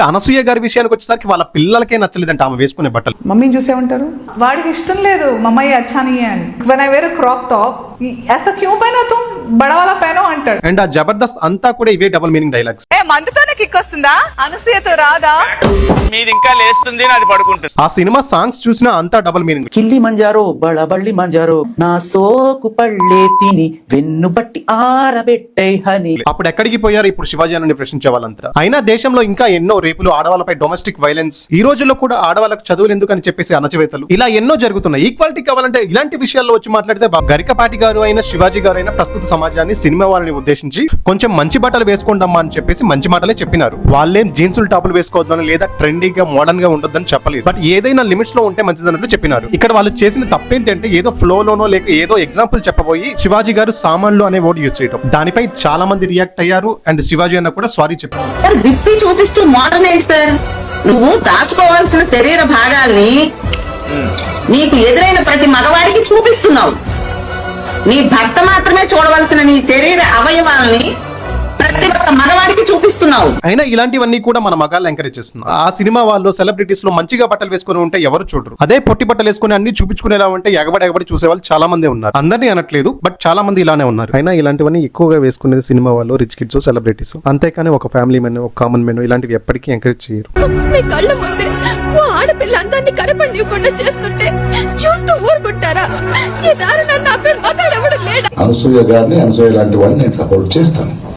అనసూయ గారి విషయానికి వచ్చేసరికి వాళ్ళ పిల్లలకే నచ్చలేదంటే ఆమె వేసుకునే బట్టలు. మమ్మీని చూసేమంటారు, వాడికి ఇష్టం లేదు మమ్మీ అచ్చా నీ అని. When I wear crop top ऐसा क्यों पहना तुम, बड़ा वाला पहनो అంటాడు. అండ్ ఆ జబర్దస్త్ అంతా కూడా ఇవే డబుల్ మీనింగ్ డైలాగ్స్. మందుతోనే కిక్ వస్తుందా, అనసూయతో రాదా? మీది ఇంకా లేస్తుంది అది పడుకుంటుంది. ఆ సినిమా సాంగ్స్ చూసినా అంతా డబుల్ మీనింగ్. కిల్లి మంజారో బళ్ళబళ్ళి మంజారో నా సోకు పళ్ళే తిని వెన్ను బట్టి ఆరబెట్టై హని. అప్పుడు ఎక్కడికి పోయారు ఇప్పుడు శివాజీ అని ప్రశ్నించే వాళ్ళంతా. అయినా దేశంలో ఇంకా ఎన్నో రేపులు, ఆడవాళ్ళపై డొమెస్టిక్ వైలెన్స్, ఈ రోజుల్లో కూడా ఆడవాళ్ళకు చదువులు ఎందుకు అని చెప్పేసి అణచివేతలు, ఇలా ఎన్నో జరుగుతున్నాయి. ఈక్వాలిటీ కావాలంటే ఇలాంటి విషయాల్లో వచ్చి మాట్లాడితే గరికపాటి గారు అయినా శివాజీ గారు అయినా ప్రస్తుత సమాజాన్ని, సినిమా వాళ్ళని ఉద్దేశించి కొంచెం మంచి బట్టలు వేసుకోండమ్మా అని చెప్పేసి మంచి మాటలే చెప్పినారు. వాళ్ళేం జీన్సులు టాపులు వేసుకోవద్దని లేదా ట్రెండీగా మోడర్న్ గా ఉండొద్దని చెప్పలేదు. బట్ ఏదైనా లిమిట్స్ లో ఉంటే మంచిదన్నట్లు చెప్పినారు. ఇక్కడ వాళ్ళు చేసిన తప్పేంటంటే ఏదో ఫ్లో లోనో లేక ఏదో ఎగ్జాంపుల్ చెప్పబోయి శివాజీ గారు సామాన్లు అనే వర్డ్ యూజ్ చేయడం, దానిపై చాలా మంది రియాక్ట్ అయ్యారు. అండ్ శివాజీ అన్న కూడా సారీ చెప్పారు. సార్ విప్పి చూపిస్తూ మోడర్న్ ఏంటి సార్, నువ్వు దాచుకోవాల్సిన శరీర భాగాల్ని నీకు ఎదురైన ప్రతి మగవాడికి చూపిస్తున్నావు. నీ భర్త మాత్రమే చూడవలసిన నీ శరీర అవయవాల్ని ప్రతి ఒక్క మగవాడికి చూపిస్తున్నావు. అయినా ఇలాంటివన్నీ కూడా మన మగాళ్ళు ఎంకరేజ్ చేస్తున్నారు. ఆ సినిమా వాళ్ళు సెలబ్రిటీస్ లో మంచిగా బట్టలు వేసుకుని ఉంటే ఎవరు చూడరు. అదే పొట్టి బట్టలు వేసుకుని అన్ని చూపించుకునేలా ఉంటే ఎగబడి చూసే వాళ్ళు చాలా మంది ఉన్నారు. అందరినీ అనట్లేదు, బట్ చాలా మంది ఇలానే ఉన్నారు. అయినా ఇలాంటివన్నీ ఎక్కువగా వేసుకునేది సినిమా వాళ్ళు, రిచ్ కిడ్స్, సెలబ్రిటీస్. అంతేకాని ఒక ఫ్యామిలీ మెన్, ఒక కామన్ మెన్ ఇలాంటివి ఎప్పటికీ ఎంకరేజ్ చేయరు. మీ కళ్ళ ముందే ఓ ఆడపిల్ల అందరినీ కనపడివ్వకుండా చేస్తుంటే చూస్తూ ఊరుకుంటారా? ఈ దారుణాన్ని ఆపే మగాడెవడు లేడా? అనసూయ గారిని, అనసూయ లాంటి వాళ్ళని నేను సపోర్ట్ చేస్తాను.